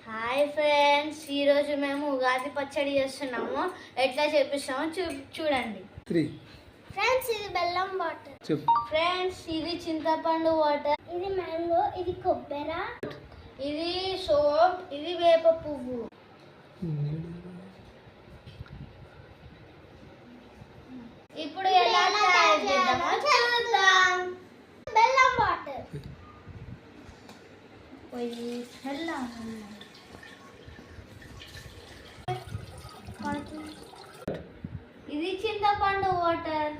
Hi friends, ఈరోజు మేము ఉగాది పచ్చడి చేస్తున్నాము. ఎట్లా చేపిస్తామో చూడండి. ఫ్రెండ్స్ ఇది బెల్లం వాటర్. ఫ్రెండ్స్ ఇది చింతపండు వాటర్. ఇది మ్యాంగో. ఇది కొబ్బరి. ఇది సోప్. ఇది వేప పువ్వు. ఇప్పుడు ఎలా తయారు చేద్దామో చూద్దాం. బెల్లం వాటర్. ఇది చింతపండు వాటర్.